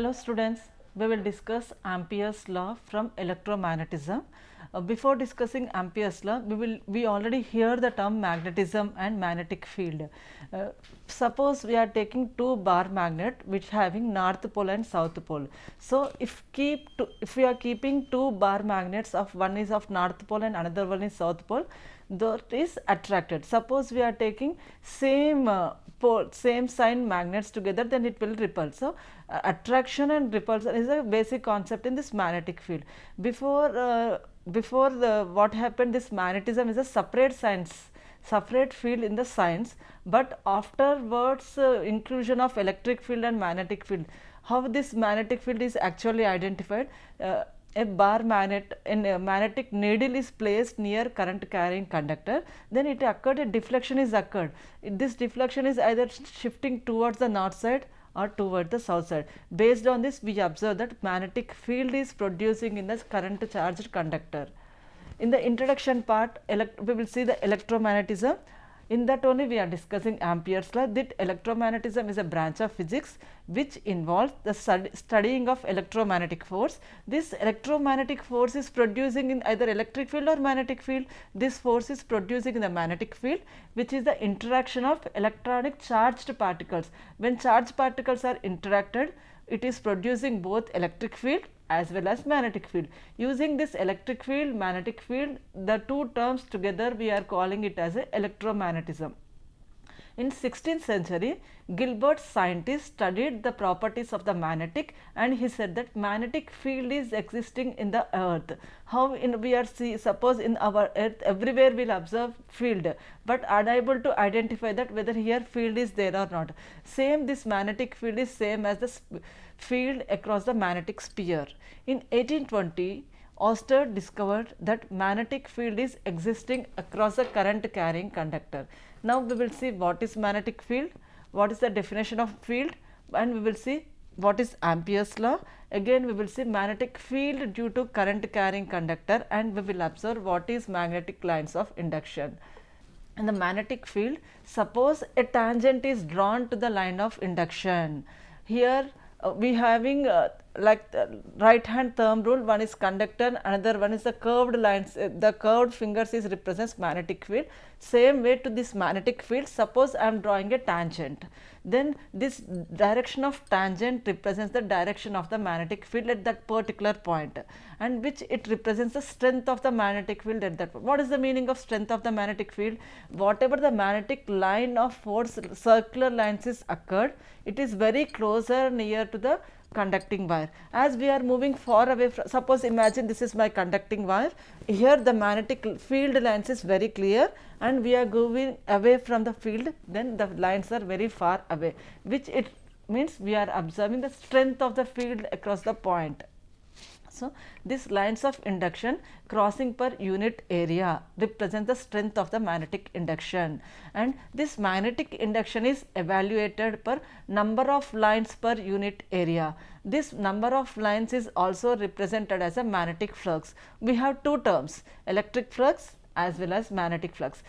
Hello students, we will discuss Ampere's law from electromagnetism. Before discussing Ampere's law, we already hear the term magnetism and magnetic field. Suppose we are taking two bar magnet which having north pole and south pole. So if we are keeping two bar magnets of one is of north pole and another one is south pole, that is attracted. Suppose we are taking same same sign magnets together, then it will repel. So attraction and repulsion is a basic concept in this magnetic field. Before what happened, this magnetism is a separate science, separate field in the science, but afterwards inclusion of electric field and magnetic field, how this magnetic field is actually identified. A bar magnet in a magnetic needle is placed near current carrying conductor, then it occurred a deflection is occurred. This deflection is either shifting towards the north side or towards the south side. Based on this, we observe that magnetic field is producing in the current charged conductor. In the introduction part, we will see the electromagnetism. In that only we are discussing Ampere's law, that electromagnetism is a branch of physics which involves the studying of electromagnetic force. This electromagnetic force is producing in either electric field or magnetic field. This force is producing in the magnetic field, which is the interaction of electronic charged particles. When charged particles are interacted, it is producing both electric field as well as magnetic field. Using this electric field, magnetic field, the two terms together we are calling it as a electromagnetism. In 16th century, Gilbert scientist studied the properties of the magnetic, and he said that magnetic field is existing in the earth. How we are suppose in our earth everywhere we will observe field, but unable to identify that whether here field is there or not. Same, this magnetic field is same as the field across the magnetic sphere. In 1820, Oster discovered that magnetic field is existing across a current carrying conductor. Now we will see what is magnetic field, what is the definition of field, and we will see what is Ampere's law. Again we will see magnetic field due to current carrying conductor, and we will observe what is magnetic lines of induction. In the magnetic field, suppose a tangent is drawn to the line of induction. Here we having like right hand thumb rule, one is conductor, another one is the curved lines, the curved fingers is represents magnetic field. Same way to this magnetic field, suppose I am drawing a tangent, then this direction of tangent represents the direction of the magnetic field at that particular point, and which it represents the strength of the magnetic field at that point. What is the meaning of strength of the magnetic field? Whatever the magnetic line of force, circular lines is occurred, it is very closer near to the conducting wire. As we are moving far away from, suppose imagine this is my conducting wire, here the magnetic field lines is very clear, and we are going away from the field, then the lines are very far away, which it means we are observing the strength of the field across the point. So these lines of induction crossing per unit area represent the strength of the magnetic induction, and this magnetic induction is evaluated per number of lines per unit area. This number of lines is also represented as a magnetic flux. We have two terms, electric flux as well as magnetic flux.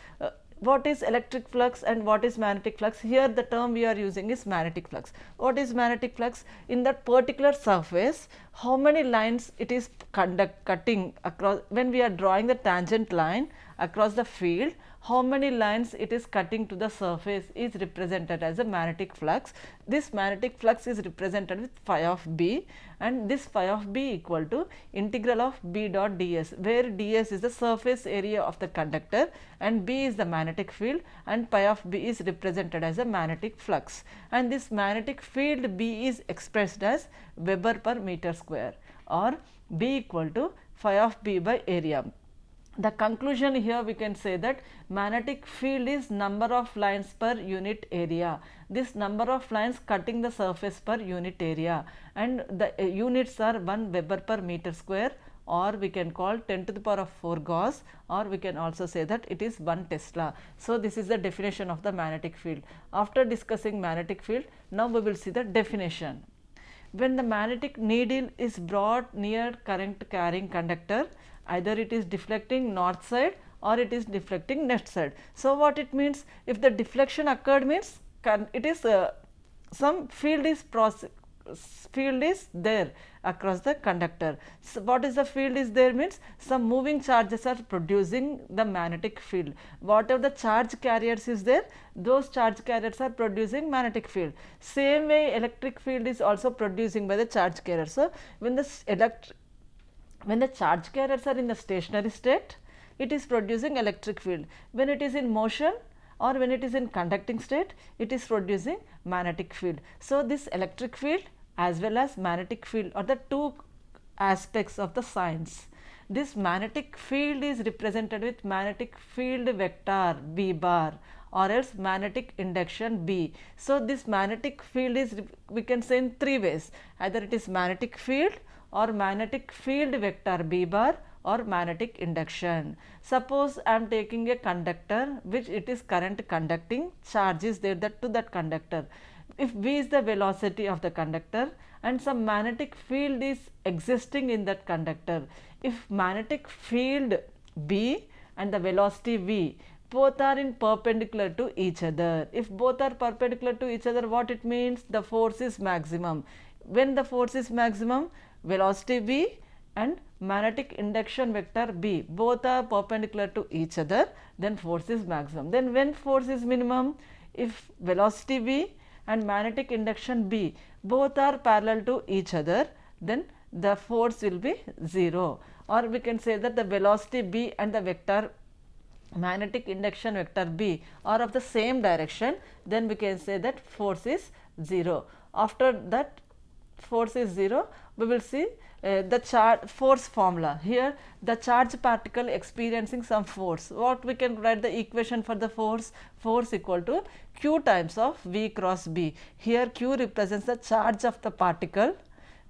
What is electric flux and what is magnetic flux? Here the term we are using is magnetic flux. What is magnetic flux? In that particular surface, how many lines it is cutting across, when we are drawing the tangent line across the field, how many lines it is cutting to the surface is represented as a magnetic flux. This magnetic flux is represented with phi of B, and this phi of B equal to integral of B dot ds, where ds is the surface area of the conductor and B is the magnetic field, and pi of B is represented as a magnetic flux, and this magnetic field B is expressed as Weber per meter square, or B equal to phi of B by area. The conclusion here we can say that magnetic field is number of lines per unit area. This number of lines cutting the surface per unit area, and the units are 1 Weber per meter square, or we can call 10 to the power of 4 Gauss, or we can also say that it is 1 Tesla. So this is the definition of the magnetic field. After discussing magnetic field, now we will see the definition. When the magnetic needle is brought near current carrying conductor, either it is deflecting north side or it is deflecting left side. So what it means? If the deflection occurred means it is some field is field is there across the conductor. So, what is the field is there means some moving charges are producing the magnetic field. Whatever the charge carriers is there, those charge carriers are producing magnetic field. Same way electric field is also producing by the charge carrier. So, when the charge carriers are in the stationary state, it is producing electric field. When it is in motion or when it is in conducting state, it is producing magnetic field. So, this electric field as well as magnetic field are the two aspects of the science. This magnetic field is represented with magnetic field vector B bar or else magnetic induction B. So, this magnetic field is we can say in three ways, either it is magnetic field or magnetic field vector B bar or magnetic induction. Suppose I am taking a conductor which it is current conducting, charge is there to that conductor. If V is the velocity of the conductor and some magnetic field is existing in that conductor, if magnetic field B and the velocity V both are in perpendicular to each other, if both are perpendicular to each other, what it means? The force is maximum. When the force is maximum, velocity V and magnetic induction vector B both are perpendicular to each other, then force is maximum. Then when force is minimum, if velocity V and magnetic induction B both are parallel to each other, then the force will be 0, or we can say that the velocity B and the vector magnetic induction vector B are of the same direction, then we can say that force is 0. After that force is 0, we will see the force formula. Here the charge particle experiencing some force. What we can write the equation for the force? Force equal to Q times of V cross B. Here Q represents the charge of the particle,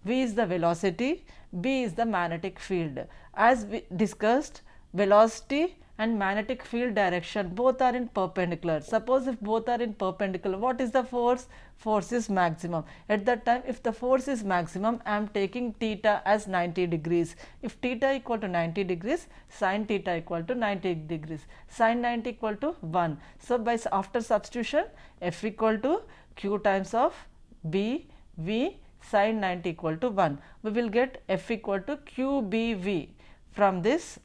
V is the velocity, B is the magnetic field. As we discussed, velocity and magnetic field direction both are in perpendicular. Suppose if both are in perpendicular, what is the force? Force is maximum. At that time, if the force is maximum, I am taking theta as 90 degrees. If theta equal to 90 degrees, sin theta equal to 90 degrees, sin 90 equal to 1. So, after substitution, F equal to Q times of B V sin 90 equal to 1. We will get F equal to QBV. From this,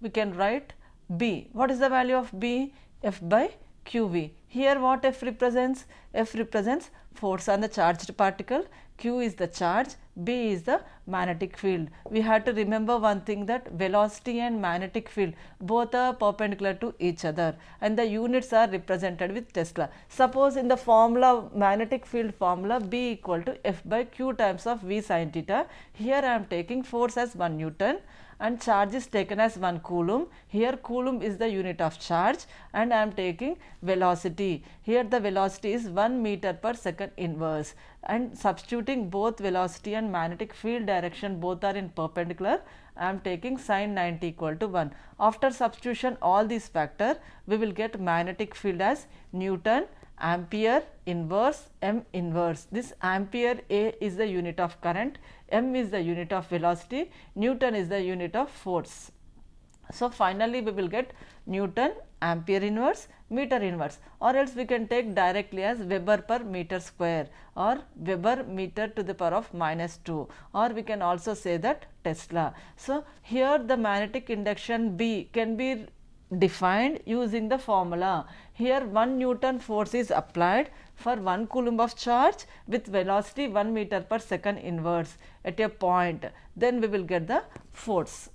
we can write B. What is the value of B? F by QV. Here what F represents? F represents force on the charged particle, Q is the charge, B is the magnetic field. We have to remember one thing, that velocity and magnetic field both are perpendicular to each other and the units are represented with Tesla. Suppose in the formula, magnetic field formula, B equal to F by Q times of V sin theta. Here I am taking force as 1 Newton and charge is taken as 1 coulomb. Here coulomb is the unit of charge and I am taking velocity. Here the velocity is 1 meter per second inverse, and substituting both velocity and magnetic field direction both are in perpendicular, I am taking sin 90 equal to 1. After substitution all these factor, we will get magnetic field as Newton ampere inverse m inverse. This ampere A is the unit of current, m is the unit of velocity, Newton is the unit of force. So, finally, we will get Newton ampere inverse meter inverse, or else we can take directly as Weber per meter square or Weber meter to the power of -2, or we can also say that Tesla. So, here the magnetic induction B can be defined using the formula. Here 1 Newton force is applied for 1 coulomb of charge with velocity 1 meter per second inverse at a point, then we will get the force.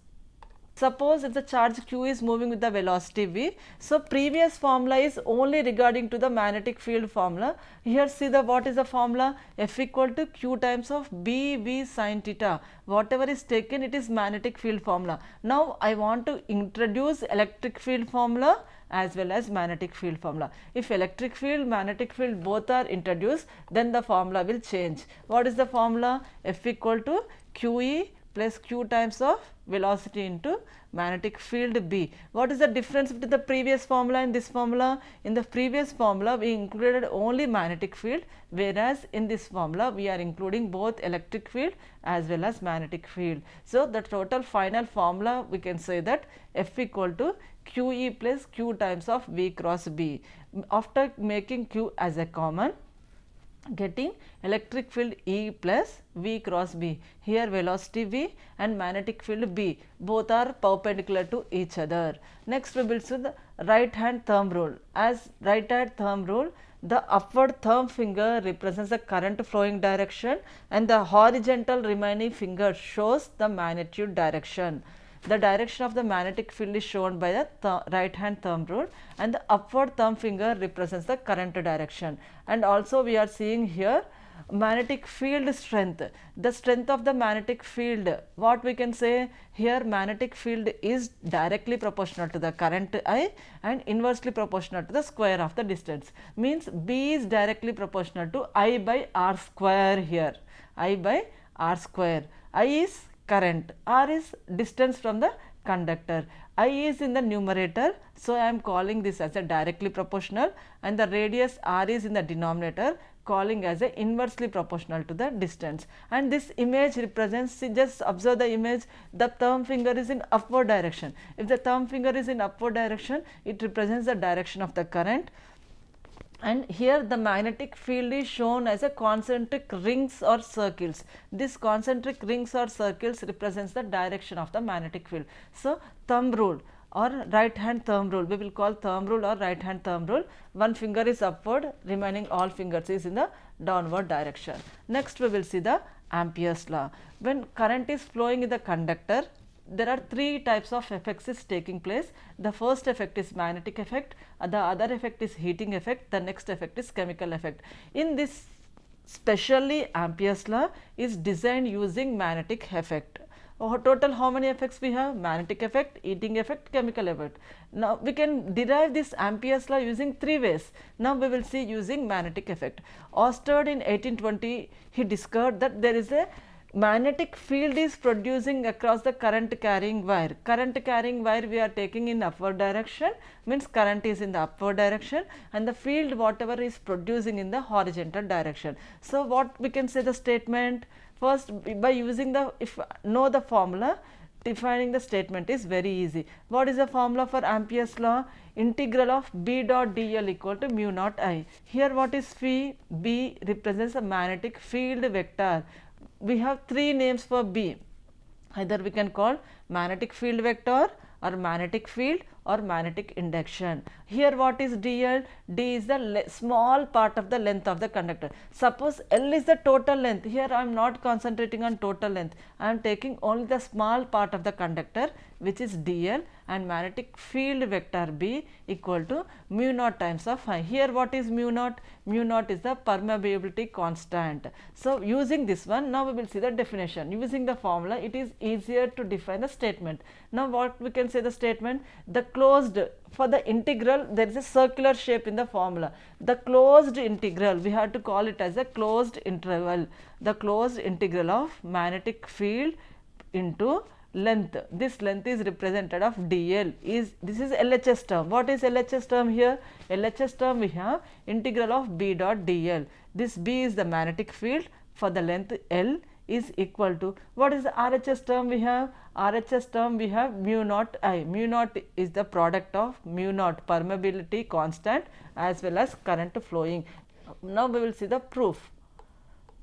Suppose if the charge Q is moving with the velocity V, so previous formula is only regarding to the magnetic field formula. Here see the what is the formula? F equal to Q times of B V sin theta. Whatever is taken, it is magnetic field formula. Now I want to introduce electric field formula as well as magnetic field formula. If electric field, magnetic field both are introduced, then the formula will change. What is the formula? F equal to QE plus Q times of velocity into magnetic field B. What is the difference between the previous formula and this formula? In the previous formula we included only magnetic field, whereas in this formula we are including both electric field as well as magnetic field. So, the total final formula we can say that F equal to QE plus Q times of V cross B. After making Q as a common, getting electric field E plus V cross B. Here velocity V and magnetic field B, both are perpendicular to each other. Next we will see the right hand thumb rule. As right hand thumb rule, the upward thumb finger represents the current flowing direction and the horizontal remaining finger shows the magnitude direction. The direction of the magnetic field is shown by the right hand thumb rule and the upward thumb finger represents the current direction. And also we are seeing here magnetic field strength. The strength of the magnetic field, what we can say here, magnetic field is directly proportional to the current I and inversely proportional to the square of the distance. Means B is directly proportional to I by R square here. I by R square. I is current, R is distance from the conductor. I is in the numerator, so I am calling this as a directly proportional, and the radius R is in the denominator, calling as a inversely proportional to the distance. And this image represents, see, just observe the image, the thumb finger is in upward direction. If the thumb finger is in upward direction, it represents the direction of the current. And here the magnetic field is shown as a concentric rings or circles. This concentric rings or circles represents the direction of the magnetic field. So thumb rule or right hand thumb rule, we will call thumb rule or right hand thumb rule. One finger is upward, remaining all fingers is in the downward direction. Next we will see the Ampere's law. When current is flowing in the conductor, there are three types of effects is taking place. The first effect is magnetic effect, the other effect is heating effect, the next effect is chemical effect. In this, specially Ampere's law is designed using magnetic effect. Total how many effects we have? Magnetic effect, heating effect, chemical effect. Now we can derive this Ampere's law using three ways. Now we will see using magnetic effect. Oersted in 1820, he discovered that there is a magnetic field is producing across the current carrying wire. Current carrying wire we are taking in upward direction, means current is in the upward direction, and the field whatever is producing in the horizontal direction. So what we can say the statement? First, by using the, if know the formula, defining the statement is very easy. What is the formula for Ampere's law? Integral of B dot dl equal to mu naught I. Here what is phi? B represents a magnetic field vector. We have three names for B. Either we can call magnetic field vector or magnetic field or magnetic induction. Here what is dl? D is the small part of the length of the conductor. Suppose L is the total length. Here I am not concentrating on total length. I am taking only the small part of the conductor, which is dl, and magnetic field vector B equal to mu naught times of I. Here what is mu naught? Mu naught is the permeability constant. So using this one, now we will see the definition. Using the formula, it is easier to define the statement. Now what we can say the statement? The closed, for the integral there is a circular shape in the formula. The closed integral, we have to call it as a closed interval. The closed integral of magnetic field into length. This length is represented of dl. This is LHS term. What is LHS term here? LHS term we have integral of B dot dl. This B is the magnetic field for the length L is equal to, what is the RHS term we have? RHS term we have mu naught I. Mu naught is the product of mu naught permeability constant as well as current flowing. Now we will see the proof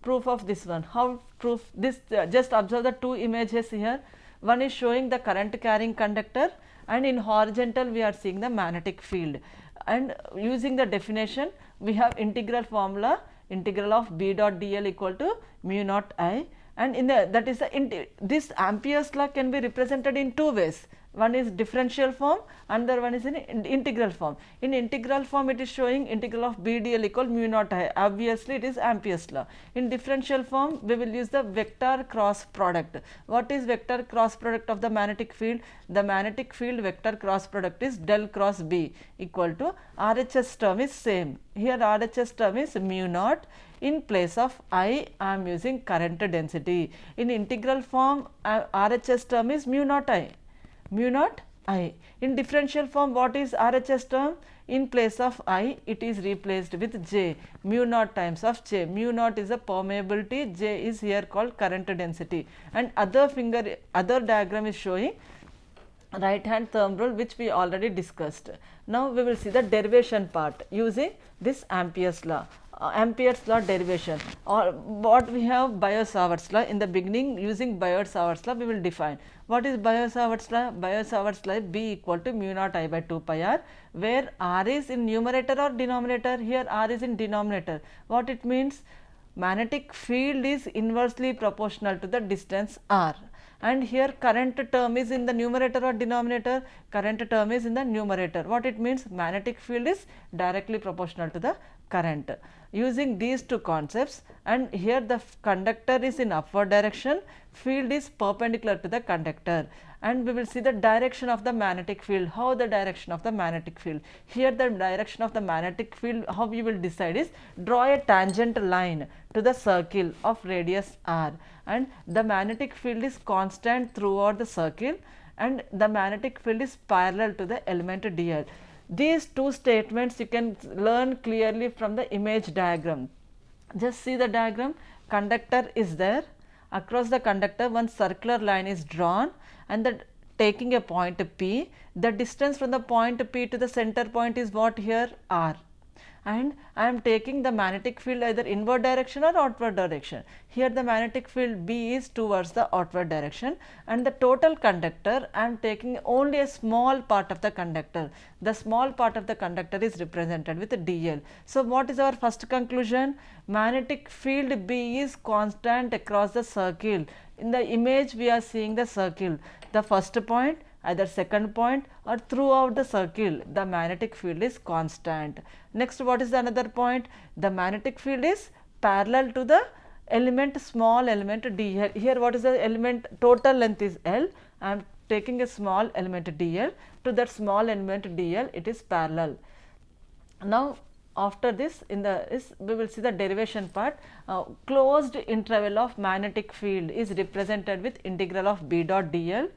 of this one. How proof this? Just observe the two images here. One is showing the current carrying conductor, and in horizontal we are seeing the magnetic field. And using the definition, we have integral formula, integral of B dot dl equal to mu naught I, and in the, that is the this Ampere's law can be represented in two ways. One is differential form, another one is in integral form. In integral form it is showing integral of B dl equal mu naught I. Obviously it is Ampere's law. In differential form we will use the vector cross product. What is vector cross product of the magnetic field? The magnetic field vector cross product is del cross B equal to RHS term is same. Here RHS term is mu naught. In place of I am using current density. In integral form RHS term is mu naught I. Mu naught I. In differential form, what is RHS term? In place of I, it is replaced with J, mu naught times of J. Mu naught is a permeability, J is here called current density. And other diagram is showing right hand thumb rule, which we already discussed. Now we will see the derivation part using this Ampere's law. Ampere's law derivation, or what we have Biot-Savart's law. In the beginning, using Biot-Savart's law, we will define what is Biot-Savart's law. Biot-Savart's law, B equal to mu naught I by 2 pi r, where r is in numerator or denominator. Here r is in denominator. What it means? Magnetic field is inversely proportional to the distance r, and here current term is in the numerator or denominator. Current term is in the numerator. What it means? Magnetic field is directly proportional to the current. Using these two concepts, and here the conductor is in upward direction, field is perpendicular to the conductor, and we will see the direction of the magnetic field. How the direction of the magnetic field? Here the direction of the magnetic field, how we will decide is, draw a tangent line to the circle of radius r, and the magnetic field is constant throughout the circle, and the magnetic field is parallel to the element dl. These two statements you can learn clearly from the image diagram. Just see the diagram. Conductor is there. Across the conductor one circular line is drawn, and taking a point P. The distance from the point P to the center point is what here? R. And I am taking the magnetic field either inward direction or outward direction. Here the magnetic field B is towards the outward direction, and the total conductor I am taking only a small part of the conductor. The small part of the conductor is represented with dl. So what is our first conclusion? Magnetic field B is constant across the circle. In the image we are seeing the circle. The first point, either second point, or throughout the circle, the magnetic field is constant. Next, what is the another point? The magnetic field is parallel to the element, small element dl. Here what is the element? Total length is L. I am taking a small element dl. To that small element dl, it is parallel. Now after this, we will see the derivation part. Closed interval of magnetic field is represented with integral of B dot dl.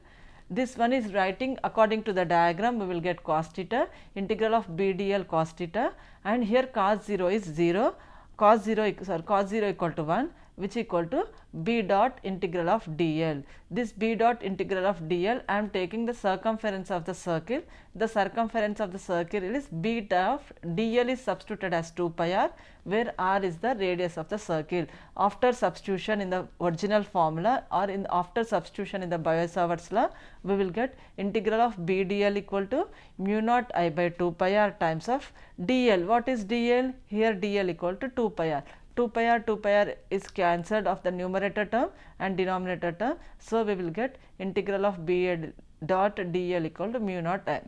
This one is writing according to the diagram. We will get cos theta, integral of B dl cos theta, and here cos 0 is 0, cos 0 equal to 1, which equal to B dot integral of dl. This B dot integral of dl, I am taking the circumference of the circle. The circumference of the circle is B of dl is substituted as 2 pi r, where r is the radius of the circle. After substitution in the original formula, or after substitution in the Biot-Savart's law, we will get integral of B dl equal to mu naught I by 2 pi r times of dl. What is dl? Here dl equal to 2 pi r. 2 pi r is cancelled of the numerator term and denominator term. So we will get integral of B dot dl equal to mu naught I.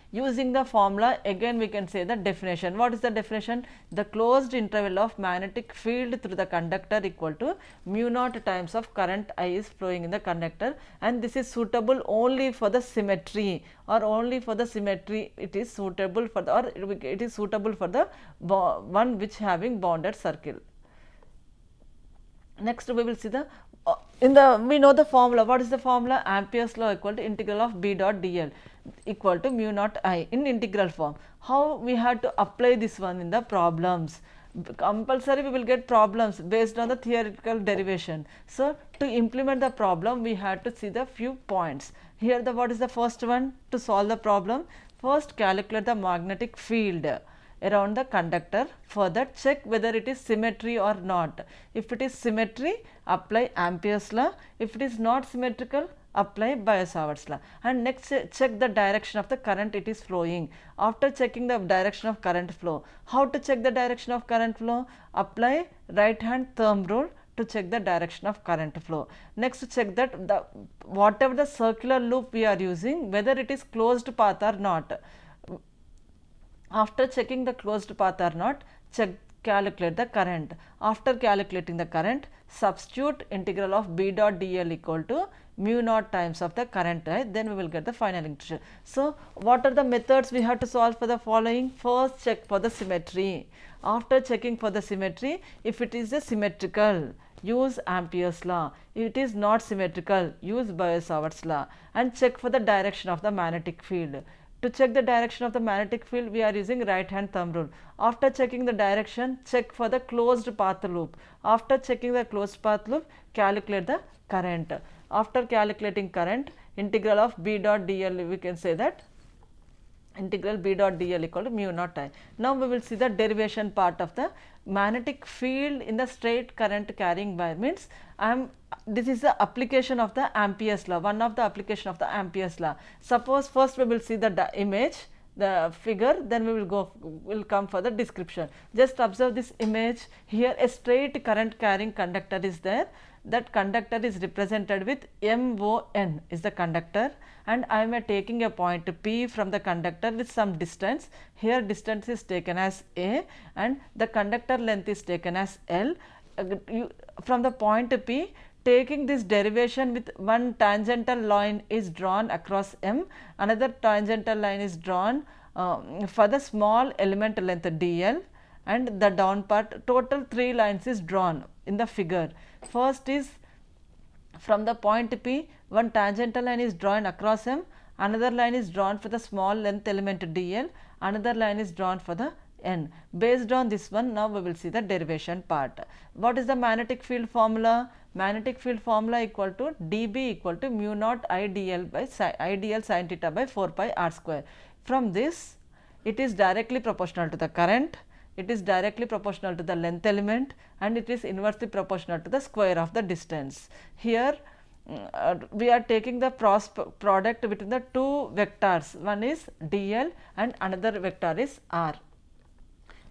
Using the formula, again we can say the definition. What is the definition? The closed interval of magnetic field through the conductor equal to mu naught times of current I is flowing in the conductor, and this is suitable only for the symmetry, or only for the symmetry it is suitable for the, or it is suitable for the one which having bounded circle. Next we will see the we know the formula. What is the formula? Ampere's law equal to integral of B dot dl equal to mu naught I in integral form. How we have to apply this one in the problems? Compulsory we will get problems based on the theoretical derivation. So to implement the problem, we have to see the few points. Here what is the first one? To solve the problem, first calculate the magnetic field around the conductor. Further check whether it is symmetry or not. If it is symmetry, apply Ampere's law. If it is not symmetrical, apply Biot-Savart's law. And next, check the direction of the current it is flowing. After checking the direction of current flow, how to check the direction of current flow? Apply right hand thumb rule to check the direction of current flow. Next, check that whatever the circular loop we are using, whether it is closed path or not. After checking the closed path or not, calculate the current. After calculating the current, substitute integral of B dot dl equal to mu naught times of the current I, then we will get the final integral. So what are the methods we have to solve for the following? First, check for the symmetry. After checking for the symmetry, if it is a symmetrical, use Ampere's law. If it is not symmetrical, use Biot-Savart's law, and check for the direction of the magnetic field. To check the direction of the magnetic field, we are using right hand thumb rule. After checking the direction, check for the closed path loop. After checking the closed path loop, calculate the current. After calculating current, integral of B dot dl, we can say that integral B dot dl equal to mu naught I. Now, we will see the derivation part of the magnetic field in the straight current carrying wire. Means this is the application of the Ampere's law, one of the application of the Ampere's law. Suppose first we will see the image, the figure, then we will come for the description. Just observe this image. Here a straight current carrying conductor is there. That conductor is represented with MON is the conductor, and I am taking a point P from the conductor with some distance. Here distance is taken as A and the conductor length is taken as L. From the point P, taking this derivation with one tangential line is drawn across M, another tangential line is drawn for the small element length dl, and the down part, total 3 lines is drawn in the figure. First is from the point P, one tangential line is drawn across M, another line is drawn for the small length element dl, another line is drawn for the N. Based on this one, now we will see the derivation part. What is the magnetic field formula? Magnetic field formula equal to dB equal to mu naught I dl by dl sin theta by 4 pi r square. From this, it is directly proportional to the current, it is directly proportional to the length element, and it is inversely proportional to the square of the distance. Here we are taking the product between the two vectors, one is dl and another vector is r.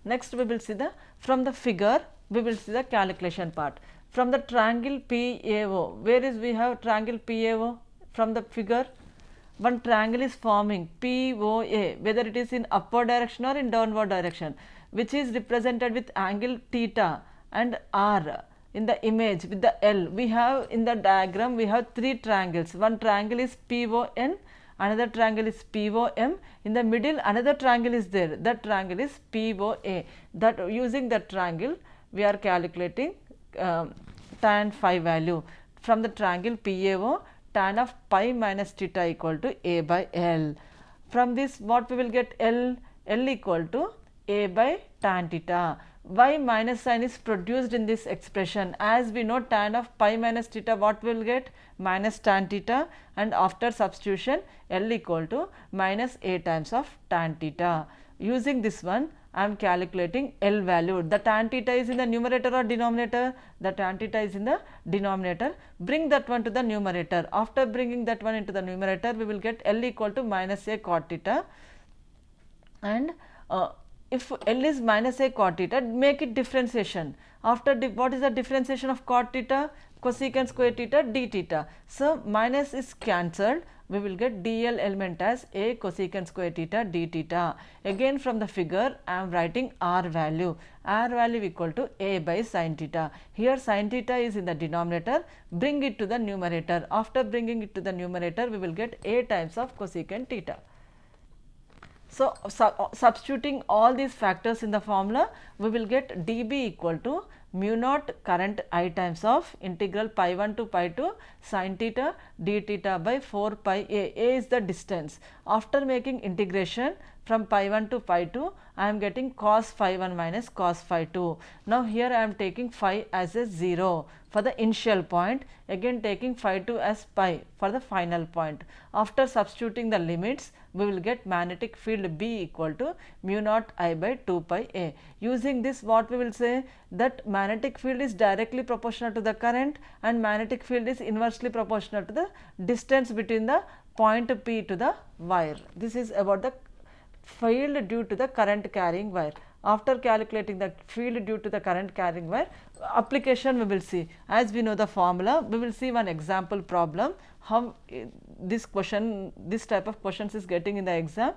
Next we will see from the figure we will see the calculation part. From the triangle PAO, where is we have triangle PAO? From the figure, one triangle is forming POA, whether it is in upward direction or in downward direction, which is represented with angle theta and r in the image with the L. We have in the diagram, we have 3 triangles. One triangle is PON, another triangle is POM, in the middle another triangle is there, that triangle is POA. That using that triangle we are calculating tan phi value. From the triangle PAO, tan of pi minus theta equal to A by L. From this what we will get? L equal to A by tan theta. Why minus sign is produced in this expression? As we know, tan of pi minus theta, what we will get? Minus tan theta, and after substitution L equal to minus A times of tan theta. Using this one, I am calculating L value. The tan theta is in the numerator or denominator? The tan theta is in the denominator. Bring that one to the numerator. After bringing that one into the numerator, we will get L equal to minus A cot theta, and if L is minus A cot theta, make it differentiation. After what is the differentiation of cot theta? Cosecant square theta d theta. So minus is cancelled, we will get dl element as A cosecant square theta d theta. Again from the figure I am writing r value. R value equal to A by sin theta. Here sin theta is in the denominator, bring it to the numerator. After bringing it to the numerator, we will get A times of cosecant theta. So, substituting all these factors in the formula, we will get dB equal to mu naught current I times of integral pi 1 to pi 2 sin theta d theta by 4 pi A. A is the distance. After making integration from pi 1 to pi 2, I am getting cos phi 1 minus cos phi 2. Now, here I am taking phi as a 0 for the initial point, again taking phi 2 as pi for the final point. After substituting the limits, we will get magnetic field B equal to mu naught I by 2 pi A. Using this, what we will say, that magnetic field is directly proportional to the current and magnetic field is inversely proportional to the distance between the point P to the wire. This is about the field due to the current carrying wire. After calculating the field due to the current carrying wire, application we will see. As we know the formula, we will see one example problem, how this type of questions is getting in the exam.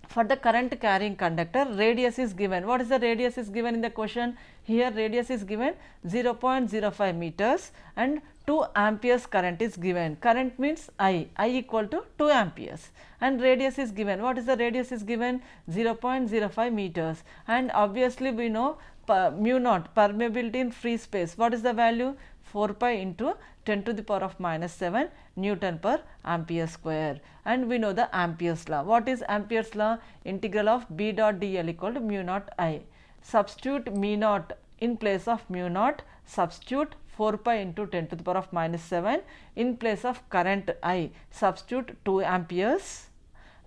For the current carrying conductor, radius is given. What is the radius is given in the question? Here radius is given 0.05 meters and 2 amperes current is given. Current means I equal to 2 amperes, and radius is given. What is the radius is given? 0.05 meters, and obviously we know mu naught, permeability in free space. What is the value? 4 pi into 10 to the power of minus 7 Newton per ampere square, and we know the Ampere's law. What is Ampere's law? Integral of B dot dl equal to mu naught I. Substitute mu naught in place of mu naught, substitute 4 pi into 10 to the power of minus 7 in place of current I, substitute 2 amperes,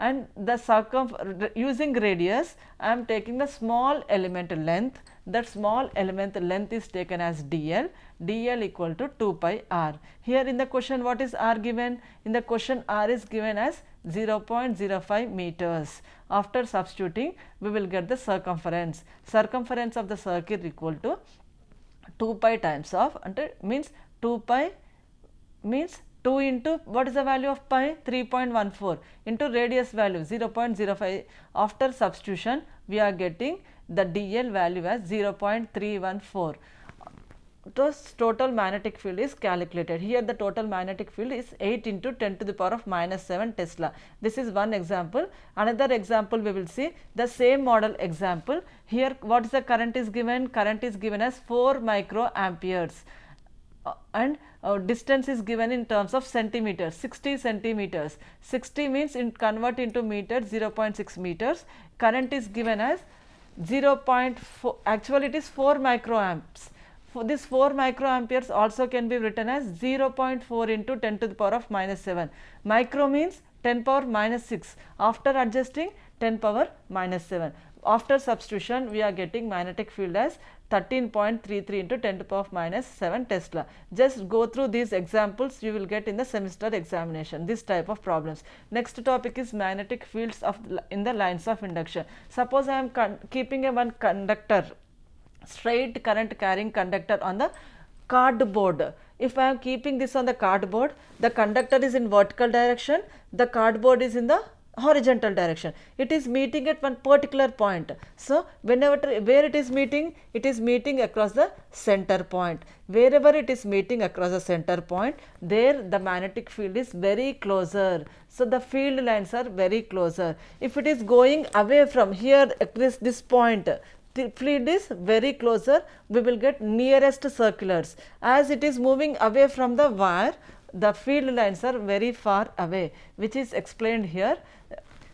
and the using radius I am taking the small element length. That small element length is taken as dl, dl equal to 2 pi r. Here in the question what is r given? In the question r is given as 0.05 meters. After substituting we will get the circumference. Circumference of the circle equal to 2 pi times of, means 2 pi means 2 into what is the value of pi? 3.14 into radius value 0.05. After substitution we are getting the dl value as 0.314. Thus total magnetic field is calculated. Here the total magnetic field is 8 into 10 to the power of minus 7 Tesla. This is one example. Another example we will see the same model example. Here what is the current is given? Current is given as 4 microamperes. And distance is given in terms of centimeters, 60 centimeters. 60 means in convert into meters 0.6 meters. Current is given as 0.4, actually it is 4 microamps. For this 4 microamperes also can be written as 0.4 into 10 to the power of minus 7. Micro means 10 power minus 6. After adjusting 10 power minus 7. After substitution we are getting magnetic field as 13.33 into 10 to the power of minus 7 Tesla. Just go through these examples, you will get in the semester examination this type of problems. Next topic is magnetic fields in the lines of induction. Suppose I am keeping a one conductor, straight current carrying conductor on the cardboard. If I am keeping this on the cardboard, the conductor is in vertical direction, the cardboard is in the horizontal direction. It is meeting at one particular point. So where it is meeting across the center point. Wherever it is meeting across the center point, there the magnetic field is very closer. So the field lines are very closer. If it is going away from here at this point, the field is very closer, we will get nearest circulars. As it is moving away from the wire, the field lines are very far away, which is explained here.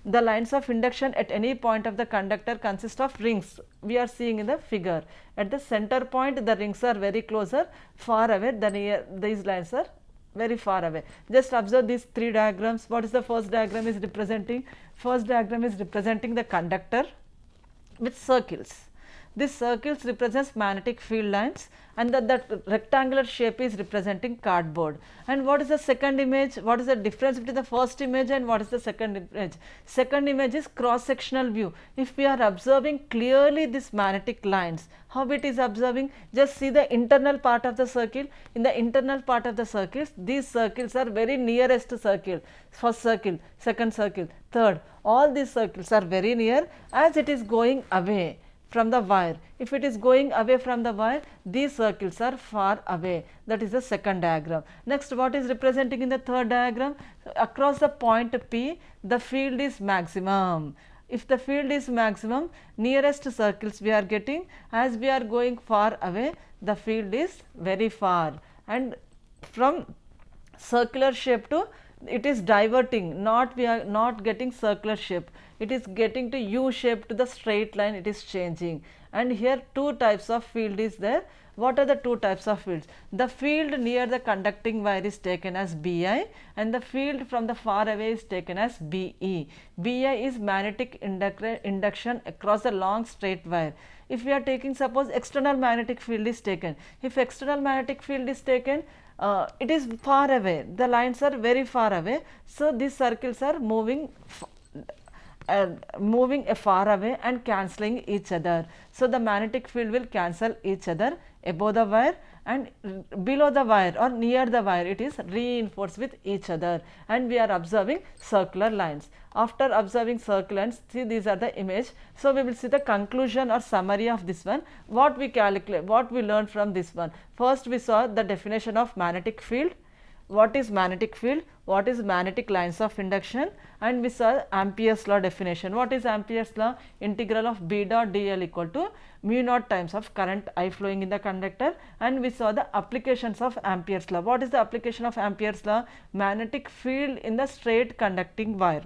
The lines of induction at any point of the conductor consist of rings. We are seeing in the figure. At the center point the rings are very closer, far away these lines are very far away. Just observe these three diagrams. What is the first diagram is representing? First diagram is representing the conductor with circles. This circles represents magnetic field lines, and that rectangular shape is representing cardboard. And what is the second image? What is the difference between the first image and what is the second image? Second image is cross sectional view. If we are observing clearly these magnetic lines, how it is observing? Just see the internal part of the circle. In the internal part of the circles, these circles are very nearest circle. First circle, second circle, third. All these circles are very near as it is going away from the wire. If it is going away from the wire, these circles are far away. That is the second diagram. Next, what is representing in the third diagram? Across the point P, the field is maximum. If the field is maximum, nearest circles we are getting. As we are going far away, the field is very far, and from circular shape to it is diverting, we are not getting circular shape, it is getting to U shape, to the straight line it is changing. And here two types of field is there. What are the two types of fields? The field near the conducting wire is taken as Bi, and the field from the far away is taken as Be. Bi is magnetic induction across a long straight wire. If we are taking, suppose external magnetic field is taken, if external magnetic field is taken, it is far away, the lines are very far away. So these circles are moving far away and cancelling each other. So the magnetic field will cancel each other above the wire, and below the wire or near the wire it is reinforced with each other, and we are observing circular lines. After observing circular lines, see these are the image. So we will see the conclusion or summary of this one. What we learned from this one. First we saw the definition of magnetic field. What is magnetic field? What is magnetic lines of induction? And we saw Ampere's law definition. What is Ampere's law? Integral of B dot dl equal to mu naught times of current I flowing in the conductor. And we saw the applications of Ampere's law. What is the application of Ampere's law? Magnetic field in the straight conducting wire.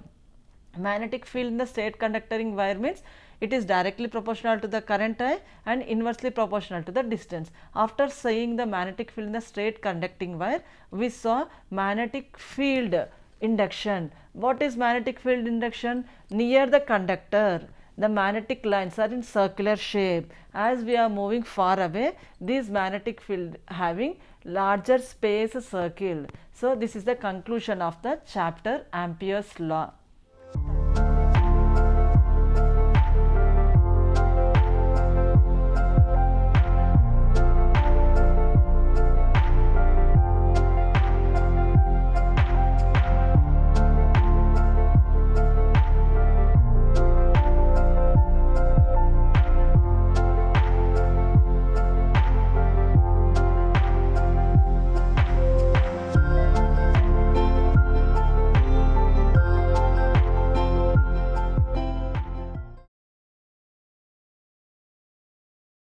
Magnetic field in the straight conducting wire means it is directly proportional to the current I and inversely proportional to the distance. After saying the magnetic field in the straight conducting wire, we saw magnetic field Induction. What is magnetic field induction? Near the conductor, the magnetic lines are in circular shape. As we are moving far away, these magnetic field having larger space circle. So this is the conclusion of the chapter Ampere's law.